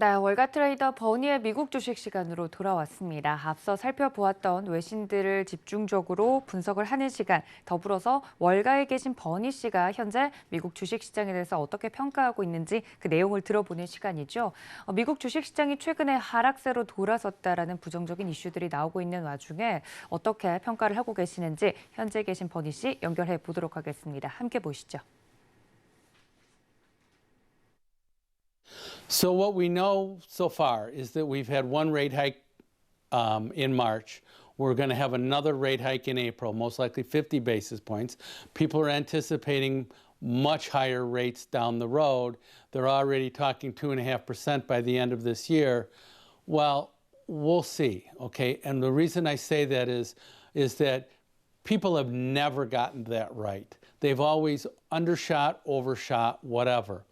네, 월가 트레이더 버니의 미국 주식 시간으로 돌아왔습니다. 앞서 살펴보았던 외신들을 집중적으로 분석을 하는 시간, 더불어서 월가에 계신 버니 씨가 현재 미국 주식 시장에 대해서 어떻게 평가하고 있는지 그 내용을 들어보는 시간이죠. 미국 주식 시장이 최근에 하락세로 돌아섰다라는 부정적인 이슈들이 나오고 있는 와중에 어떻게 평가를 하고 계시는지 현재 계신 버니 씨 연결해 보도록 하겠습니다. 함께 보시죠. So what we know so far is that we've had one rate hike in March. We're going to have another rate hike in April, most likely 50 basis points. People are anticipating much higher rates down the road. They're already talking 2.5% by the end of this year. Well, we'll see, okay? And the reason I say that is that people have never gotten that right. They've always undershot, overshot, whatever.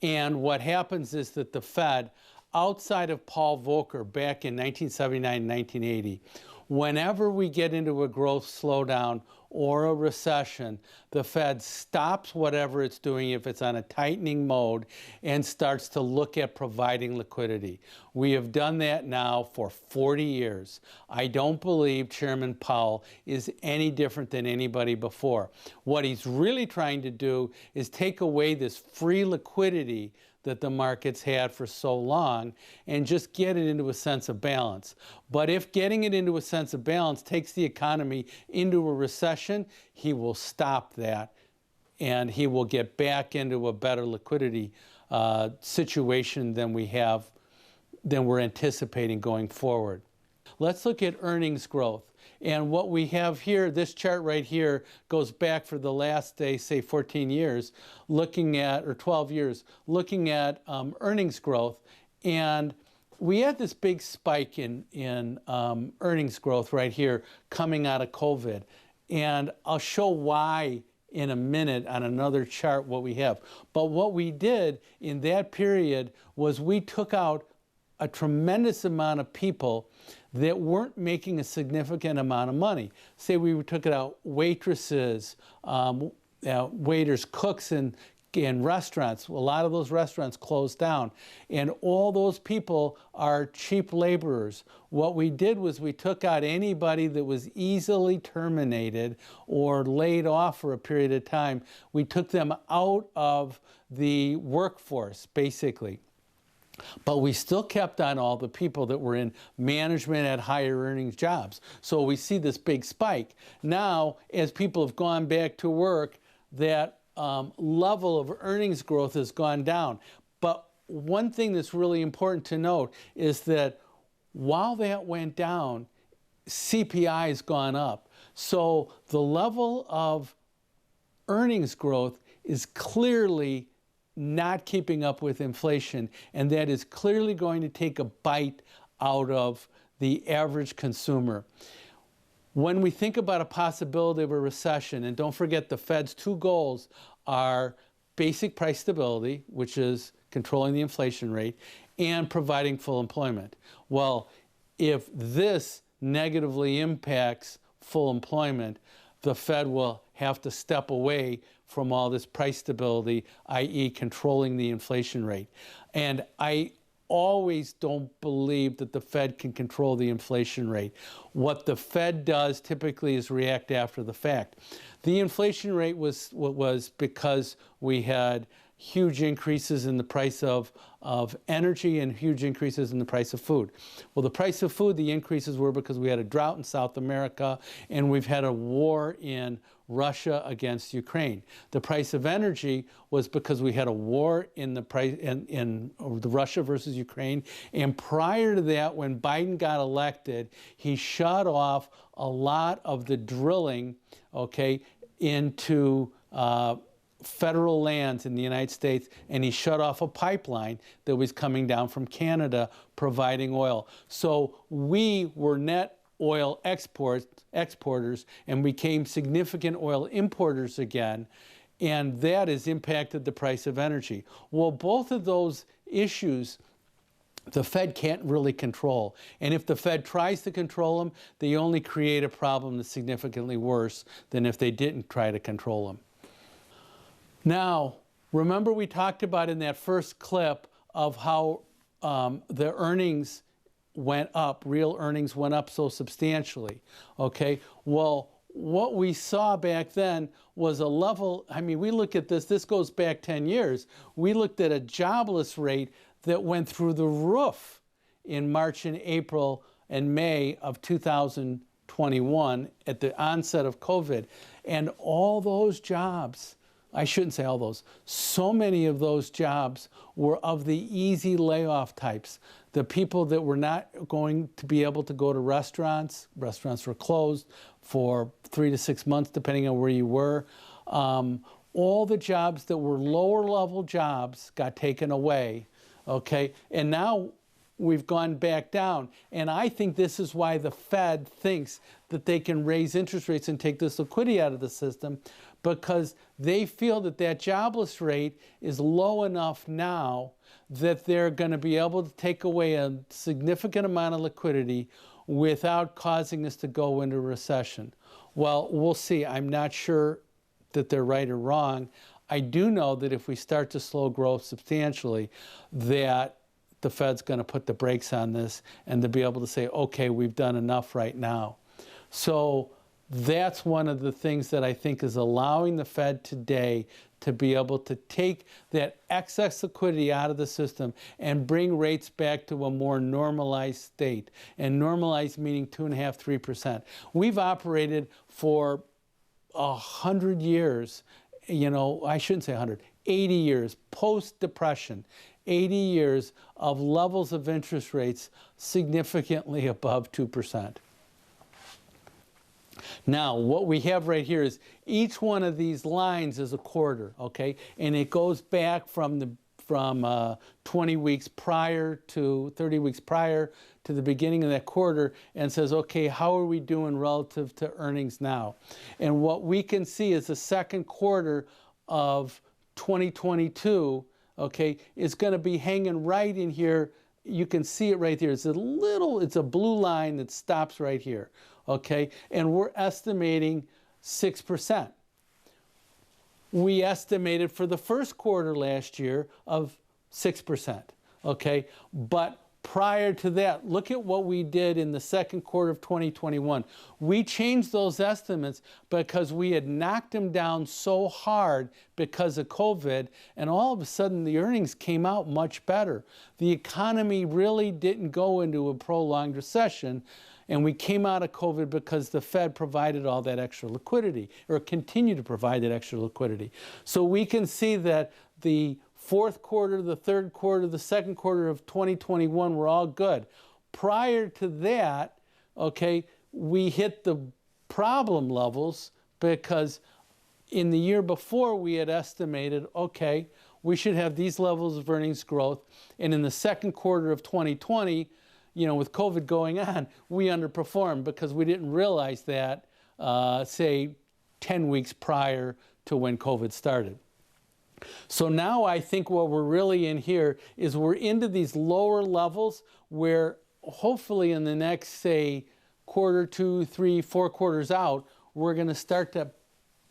And what happens is that the Fed, outside of Paul Volcker back in 1979, 1980, whenever we get into a growth slowdown or a recession, the Fed stops whatever it's doing if it's on a tightening mode and starts to look at providing liquidity. We have done that now for 40 years. I don't believe Chairman Powell is any different than anybody before. What he's really trying to do is take away this free liquidity that the markets had for so long and just get it into a sense of balance. But if getting it into a sense of balance takes the economy into a recession, he will stop that and he will get back into a better liquidity situation than we're anticipating going forward. Let's look at earnings growth. And what we have here, this chart right here, goes back for the last, say 14 years, looking at, or 12 years, looking at earnings growth. And we had this big spike in earnings growth right here coming out of COVID. And I'll show why in a minute on another chart what we have. But what we did in that period was we took out a tremendous amount of people that weren't making a significant amount of money. Say we took it out waitresses, waiters, cooks in restaurants. A lot of those restaurants closed down. And all those people are cheap laborers. What we did was we took out anybody that was easily terminated or laid off for a period of time. We took them out of the workforce, basically. But we still kept on all the people that were in management at higher earnings jobs. So we see this big spike. Now, as people have gone back to work, that level of earnings growth has gone down. But one thing that's really important to note is that while that went down, CPI has gone up. So the level of earnings growth is clearly not keeping up with inflation, and that is clearly going to take a bite out of the average consumer. When we think about a possibility of a recession, and don't forget the Fed's two goals are basic price stability, which is controlling the inflation rate, and providing full employment. Well, if this negatively impacts full employment, the Fed will have to step away from all this price stability, i.e. controlling the inflation rate. And I always don't believe that the Fed can control the inflation rate. What the Fed does typically is react after the fact. The inflation rate was because we had huge increases in the price of energy and huge increases in the price of food. Well, the price of food, the increases were because we had a drought in South America and we've had a war in Russia against Ukraine. The price of energy was because we had a war in the Russia versus Ukraine. And prior to that, when Biden got elected, he shut off a lot of the drilling, okay, into federal lands in the United States, and he shut off a pipeline that was coming down from Canada providing oil. So we were net oil exporters and became significant oil importers again, and that has impacted the price of energy. Well, both of those issues the Fed can't really control. And if the Fed tries to control them, they only create a problem that's significantly worse than if they didn't try to control them. Now, remember we talked about in that first clip of how the earnings went up, real earnings went up so substantially, okay? Well, what we saw back then was a level, I mean, we look at this goes back 10 years. We looked at a jobless rate that went through the roof in March and April and May of 2021 at the onset of COVID. And all those jobs, I shouldn't say all those, so many of those jobs were of the easy layoff types. The people that were not going to be able to go to restaurants were closed for 3 to 6 months, depending on where you were. All the jobs that were lower level jobs got taken away, okay? And now we've gone back down. And I think this is why the Fed thinks that they can raise interest rates and take this liquidity out of the system, because they feel that that jobless rate is low enough now that they're going to be able to take away a significant amount of liquidity without causing us to go into recession. Well, we'll see. I'm not sure that they're right or wrong. I do know that if we start to slow growth substantially, that the Fed's going to put the brakes on this and to be able to say, okay, we've done enough right now. So that's one of the things that I think is allowing the Fed today to be able to take that excess liquidity out of the system and bring rates back to a more normalized state. And normalized meaning 2.5%, 3%. We've operated for 100 years, you know, I shouldn't say 100, 80 years post-depression, 80 years of levels of interest rates significantly above 2%. Now, what we have right here is each one of these lines is a quarter, okay? And it goes back from 20 weeks prior to 30 weeks prior to the beginning of that quarter and says, okay, how are we doing relative to earnings now? And what we can see is the second quarter of 2022, okay, is going to be hanging right in here. You can see it right there. It's a blue line that stops right here, okay? And we're estimating 6%. We estimated for the first quarter last year of 6%, okay? But prior to that, look at what we did in the second quarter of 2021. We changed those estimates because we had knocked them down so hard because of COVID, and all of a sudden the earnings came out much better. The economy really didn't go into a prolonged recession, and we came out of COVID because the Fed provided all that extra liquidity, or continued to provide that extra liquidity. So we can see that the fourth quarter, the third quarter, the second quarter of 2021 were all good. Prior to that, okay, we hit the problem levels because in the year before we had estimated, okay, we should have these levels of earnings growth. And in the second quarter of 2020, you know, with COVID going on, we underperformed because we didn't realize that, say, 10 weeks prior to when COVID started. So now I think what we're really in here is we're into these lower levels where hopefully in the next, say, quarter, 2, 3, 4 quarters out, we're going to start to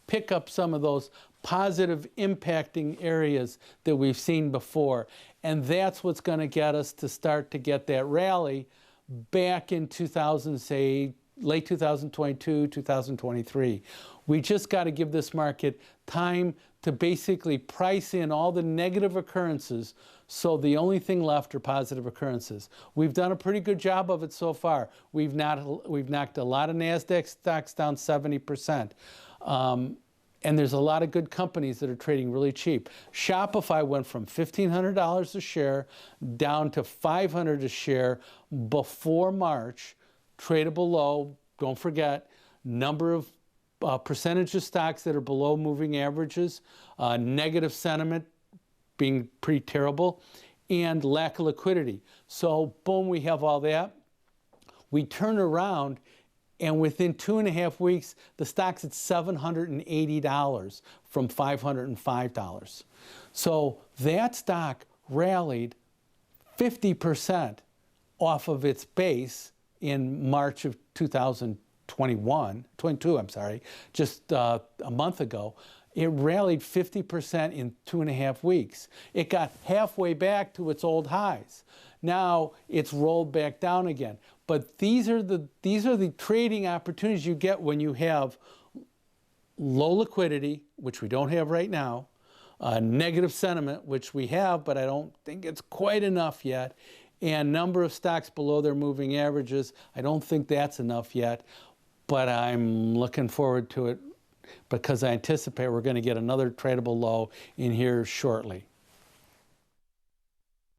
pick up some of those positive impacting areas that we've seen before. And that's what's going to get us to start to get that rally back in 2000, say, late 2022, 2023. We just got to give this market time to basically price in all the negative occurrences, so the only thing left are positive occurrences. We've done a pretty good job of it so far. We've knocked a lot of NASDAQ stocks down 70%. And there's a lot of good companies that are trading really cheap. Shopify went from $1,500 a share down to $500 a share before March. Tradable low, don't forget, number of percentage of stocks that are below moving averages, negative sentiment being pretty terrible, and lack of liquidity. So boom, we have all that. We turn around, and within 2.5 weeks, the stock's at $780 from $505. So that stock rallied 50% off of its base in March of 2022, I'm sorry, just a month ago. It rallied 50% in 2.5 weeks. It got halfway back to its old highs. Now it's rolled back down again. But these are the trading opportunities you get when you have low liquidity, which we don't have right now, negative sentiment, which we have, but I don't think it's quite enough yet, and number of stocks below their moving averages. I don't think that's enough yet, but I'm looking forward to it because I anticipate we're going to get another tradable low in here shortly.